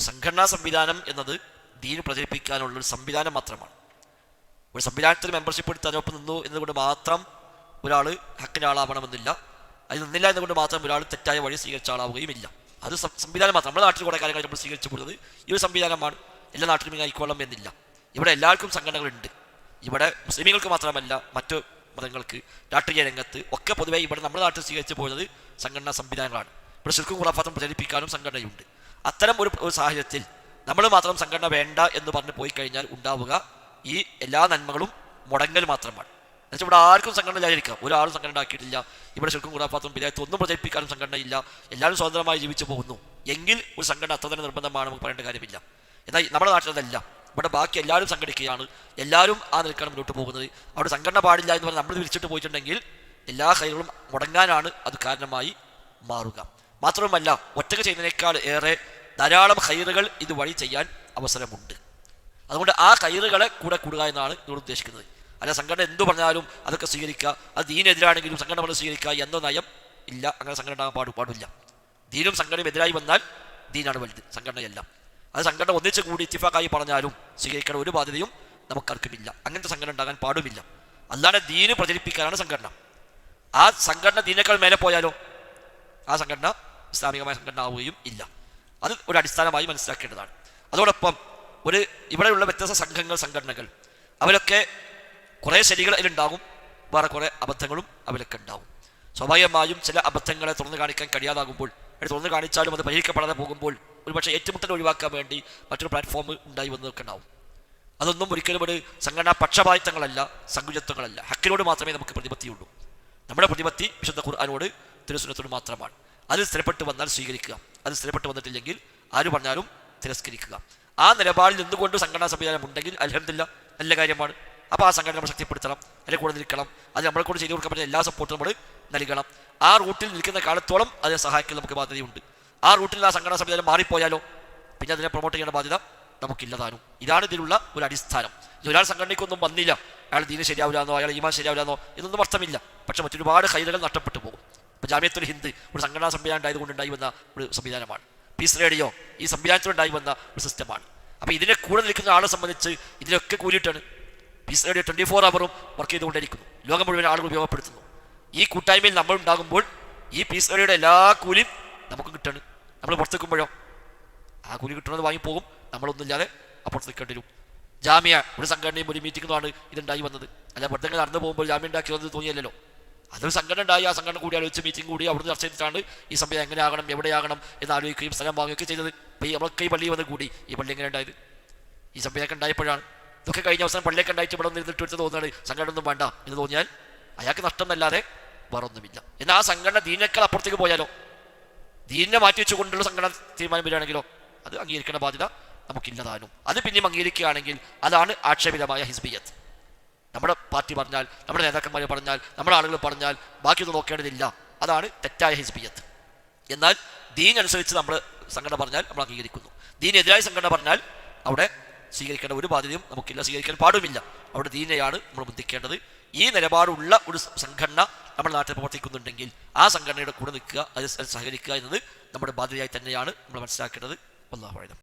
സംഘടനാ സംവിധാനം എന്നത് ദീന് പ്രചരിപ്പിക്കാനുള്ളൊരു സംവിധാനം മാത്രമാണ്. ഒരു സംവിധാനത്തിൽ മെമ്പർഷിപ്പ് എടുത്ത് അതിനൊപ്പം നിന്നു എന്നതുകൊണ്ട് മാത്രം ഒരാൾ ഹക്കിൻ്റെ ആളാവണമെന്നില്ല. അതിൽ നിന്നില്ല എന്നുകൊണ്ട് മാത്രം ഒരാൾ തെറ്റായ വഴി സ്വീകരിച്ച ആളാവുകയുമില്ല. അത് സംവിധാനം മാത്രം. നമ്മുടെ നാട്ടിൽ കുറേ കാര്യങ്ങൾ നമ്മൾ സ്വീകരിച്ചു പോകുന്നത് ഈ ഒരു സംവിധാനമാണ്. എല്ലാ നാട്ടിലും ഇങ്ങനെ ആയിക്കോളണം എന്നില്ല. ഇവിടെ എല്ലാവർക്കും സംഘടനകളുണ്ട്. ഇവിടെ മുസ്ലിമീങ്ങൾക്ക് മാത്രമല്ല, മറ്റു മതങ്ങൾക്ക്, രാഷ്ട്രീയ രംഗത്ത് ഒക്കെ പൊതുവെ ഇവിടെ നമ്മുടെ നാട്ടിൽ സ്വീകരിച്ചു പോകുന്നത് സംഘടനാ സംവിധാനങ്ങളാണ്. ഇവിടെ ശിർക്കും ഖുറാഫാത്തും പ്രചരിപ്പിക്കാനും സംഘടനയുണ്ട്. അത്തരം ഒരു സാഹചര്യത്തിൽ നമ്മൾ മാത്രം സംഘടന വേണ്ട എന്ന് പറഞ്ഞ് പോയി കഴിഞ്ഞാൽ ഉണ്ടാവുക ഈ എല്ലാ നന്മകളും മുടങ്ങൽ മാത്രമാണ്. എന്നുവെച്ചാൽ ഇവിടെ ആർക്കും സംഘടന ഇല്ലാതിരിക്കാം. ഒരാളും സംഘടന ഉണ്ടാക്കിയിട്ടില്ല. ഇവിടെ ശിർക്കും ഖുറാഫാത്തും ബിദഅത്തും ഒന്നും പ്രചരിപ്പിക്കാനും സംഘടനയില്ല. എല്ലാവരും സ്വതന്ത്രമായി ജീവിച്ചു പോകുന്നു എങ്കിൽ ഒരു സംഘടന അത്ര തന്നെ നിർബന്ധമാണ് നമുക്ക് പറയേണ്ട കാര്യമില്ല. എന്നാൽ നമ്മുടെ നാട്ടിലതല്ല. ഇവിടെ ബാക്കി എല്ലാവരും സംഘടിക്കുകയാണ്. എല്ലാവരും ആ നിൽക്കാണ് മുന്നോട്ട് പോകുന്നത്. അവിടെ സംഘടന പാടില്ല എന്ന് പറഞ്ഞ് നമ്മൾ വിളിച്ചിട്ട് പോയിട്ടുണ്ടെങ്കിൽ എല്ലാ കൈകളും മുടങ്ങാനാണ് അത് കാരണമായി മാറുക. മാത്രവുമല്ല, ഒറ്റക്ക് ചെയ്യുന്നതിനേക്കാൾ ഏറെ ധാരാളം ഖൈറുകൾ ഇത് വഴി ചെയ്യാൻ അവസരമുണ്ട്. അതുകൊണ്ട് ആ ഖൈറുകളെ കൂടെ കൂടുക എന്നാണ് ഇതോട് ഉദ്ദേശിക്കുന്നത്. അല്ല സംഘടന എന്തു പറഞ്ഞാലും അതൊക്കെ സ്വീകരിക്കുക, അത് ദീനെതിരാണെങ്കിലും സംഘടന പറഞ്ഞ് സ്വീകരിക്കുക എന്ന നയം ഇല്ല. അങ്ങനെ സംഘടന ഉണ്ടാകാൻ പാടില്ല. ദീനും സംഘടനയും എതിരായി വന്നാൽ ദീനാണ് വലുത്, സംഘടനയല്ല. അത് സംഘടന ഒന്നിച്ച് കൂടി ഇത്തിഫാക്കായി പറഞ്ഞാലും സ്വീകരിക്കേണ്ട ഒരു ബാധ്യതയും നമുക്കാർക്കുമില്ല. അങ്ങനത്തെ സംഘടന ഉണ്ടാകാൻ പാടുമില്ല. അല്ലാതെ ദീന് പ്രചരിപ്പിക്കാനാണ് സംഘടന. ആ സംഘടന ദീനേക്കാൾ മേലെ പോയാലോ ആ സംഘടന ഇസ്ലാമികമായ സംഘടന ആവുകയും ഇല്ല. അത് ഒരു അടിസ്ഥാനമായി മനസ്സിലാക്കേണ്ടതാണ്. അതോടൊപ്പം ഇവിടെയുള്ള വ്യത്യസ്ത സംഘങ്ങൾ, സംഘടനകൾ, അവരൊക്കെ കുറേ ശരികൾ അതിലുണ്ടാകും, വേറെ കുറേ അബദ്ധങ്ങളും അവരൊക്കെ ഉണ്ടാവും. സ്വാഭാവികമായും ചില അബദ്ധങ്ങളെ തുറന്നു കാണിക്കാൻ കഴിയാതാകുമ്പോൾ, തുറന്നു കാണിച്ചാലും അത് പരിഹരിക്കപ്പെടാതെ പോകുമ്പോൾ ഒരുപക്ഷെ ഏറ്റുമുട്ടൽ ഒഴിവാക്കാൻ വേണ്ടി മറ്റൊരു പ്ലാറ്റ്ഫോം ഉണ്ടായി വന്നതൊക്കെ ഉണ്ടാവും. അതൊന്നും ഒരിക്കലും ഒരു സംഘടനാ പക്ഷപാതിത്വങ്ങളല്ല, സങ്കുചിത്വങ്ങളല്ല. ഹക്കിനോട് മാത്രമേ നമുക്ക് പ്രതിപത്തിയുള്ളൂ. നമ്മുടെ പ്രതിപത്തി വിശുദ്ധ ഖുർആനോട്, തിരുസുന്നത്തോട് മാത്രമാണ്. അത് സ്ഥിരപ്പെട്ട് വന്നാൽ സ്വീകരിക്കുക, അത് സ്ഥിരപ്പെട്ട് വന്നിട്ടില്ലെങ്കിൽ ആര് പറഞ്ഞാലും തിരസ്കരിക്കുക. ആ നിലപാടിൽ നിന്നുകൊണ്ട് സംഘടനാ സംവിധാനം ഉണ്ടെങ്കിൽ അൽഹംദുലില്ലാ നല്ല കാര്യമാണ്. അപ്പോൾ ആ സംഘടന നമ്മൾ ശക്തിപ്പെടുത്തണം, അതിനെ കൂടെ നിൽക്കണം. അത് നമ്മളെ കൂടെ ചെയ്തു കൊടുക്കാൻ പറ്റുന്ന എല്ലാ സപ്പോർട്ടും നമ്മൾ നൽകണം. ആ റൂട്ടിൽ നിൽക്കുന്ന കാലത്തോളം അതിനെ സഹായിക്കാൻ നമുക്ക് ബാധ്യതയുണ്ട്. ആ റൂട്ടിൽ ആ സംഘടനാ സംവിധാനം മാറിപ്പോയാലോ പിന്നെ അതിനെ പ്രൊമോട്ട് ചെയ്യേണ്ട ബാധ്യത നമുക്കില്ലതാനും. ഇതാണ് ഇതിലുള്ള ഒരു അടിസ്ഥാനം. ഒരാൾ സംഘടനയ്ക്കൊന്നും വന്നില്ല, അയാൾ ദീന് ശരിയാവില്ലാന്നോ അയാൾ ഈമാൻ ശരിയാവില്ലാന്നോ എന്നൊന്നും അർത്ഥമില്ല. പക്ഷെ മറ്റൊരുപാട് ഖൈറുകൾ നഷ്ടപ്പെട്ടു പോകും. ഇപ്പോൾ ജാമിയത്തുൽ ഹിന്ദ് ഒരു സംഘടനാ സംവിധാനം ഉണ്ടായതുകൊണ്ടുണ്ടായി വന്ന ഒരു സംവിധാനമാണ്. പീസ് റേഡിയോ ഈ സംവിധാനത്തിലുണ്ടായി വന്ന ഒരു സിസ്റ്റമാണ്. അപ്പോൾ ഇതിനെ കൂടെ നിൽക്കുന്ന ആളെ സംബന്ധിച്ച് ഇതിനൊക്കെ കൂലിയിട്ടാണ്. പീസ് റേഡിയോ 24 ഹവറും വർക്ക് ചെയ്തുകൊണ്ടിരിക്കുന്നു, ലോകം മുഴുവൻ ആളുകൾ ഉപയോഗപ്പെടുത്തുന്നു. ഈ കൂട്ടായ്മയിൽ നമ്മൾ ഉണ്ടാകുമ്പോൾ ഈ പീസ് റേഡിയോയുടെ എല്ലാ കൂലിയും നമുക്ക് കിട്ടണം. നമ്മൾ പുറത്തേക്കുമ്പോഴോ ആ കൂലി കിട്ടുന്നത് വാങ്ങിപ്പോകും, നമ്മളൊന്നുമില്ലാതെ അപ്പുറത്ത് നിൽക്കേണ്ടി വരും. ജാമ്യ ഒരു സംഘടനയും ഒരു മീറ്റിങ്ങുമാണ് ഇതുണ്ടായി വന്നത്. അല്ല വെറുതെ നടന്നു പോകുമ്പോൾ ജാമ്യം ഉണ്ടാക്കിയത് തോന്നിയല്ലോ. അതൊരു സംഘടന ഉണ്ടായി, ആ സംഘടന കൂടി ആലോചിച്ച് മീറ്റിംഗ് കൂടി അവിടുന്ന് ചർച്ച ചെയ്തിട്ടാണ് ഈ സംഭവം എങ്ങനെ ആകണം, എവിടെയാകണം എന്ന് ആലോചിക്കുകയും സ്ഥലം വാങ്ങുകയൊക്കെ ചെയ്തത്. ഇപ്പോൾ ഈ നമ്മളൊക്കെ ഈ പള്ളി വന്ന് കൂടി ഈ പള്ളി എങ്ങനെ ഉണ്ടായത് ഈ സംഭവമൊക്കെ ഉണ്ടായപ്പോഴാണ്. ഇതൊക്കെ കഴിഞ്ഞ അവസാനം പള്ളിയൊക്കെ ഉണ്ടായിട്ട് ഇവിടെ നിന്ന് ഇരുന്നിട്ട് എടുത്ത് തോന്നുകയാണ് സംഘടന ഒന്നും വേണ്ട എന്ന് തോന്നിയാൽ അയാൾക്ക് നഷ്ടം എന്നല്ലാതെ വേറെ ഒന്നുമില്ല. എന്നാൽ ആ സംഘടന ദീനേക്കാൾ അപ്പുറത്തേക്ക് പോയാലോ, ദീനിനെ മാറ്റി വെച്ചുകൊണ്ടുള്ള സംഘടന തീരുമാനം വരികയാണെങ്കിലോ അത് അംഗീകരിക്കേണ്ട ബാധ്യത നമുക്കില്ലതാനും. അത് പിന്നെയും അംഗീകരിക്കുകയാണെങ്കിൽ അതാണ് ആക്ഷേപിതമായ ഹിസ്ബിയത്ത്. നമ്മുടെ പാർട്ടി പറഞ്ഞാൽ, നമ്മുടെ നേതാക്കന്മാർ പറഞ്ഞാൽ, നമ്മുടെ ആളുകൾ പറഞ്ഞാൽ ബാക്കിയൊന്നും നോക്കേണ്ടതില്ല, അതാണ് തെറ്റായ ഹിസ്ബിയത്ത്. എന്നാൽ ദീൻ അനുസരിച്ച് നമ്മൾ സംഘടന പറഞ്ഞാൽ നമ്മൾ അംഗീകരിക്കുന്നു. ദീനെതിരായ സംഘടന പറഞ്ഞാൽ അവിടെ സ്വീകരിക്കേണ്ട ഒരു ബാധ്യതയും നമുക്കില്ല, സ്വീകരിക്കാൻ പാടുമില്ല. അവിടെ ദീനെയാണ് നമ്മൾ ബന്ധിക്കേണ്ടത്. ഈ നിലപാടുള്ള ഒരു സംഘടന നമ്മുടെ നാട്ടിൽ പ്രവർത്തിക്കുന്നുണ്ടെങ്കിൽ ആ സംഘടനയുടെ കൂടെ നിൽക്കുക, അത് സഹകരിക്കുക എന്നത് നമ്മുടെ ബാധ്യതയായി തന്നെയാണ് നമ്മൾ മനസ്സിലാക്കേണ്ടത്. അല്ലാഹു അഅലം.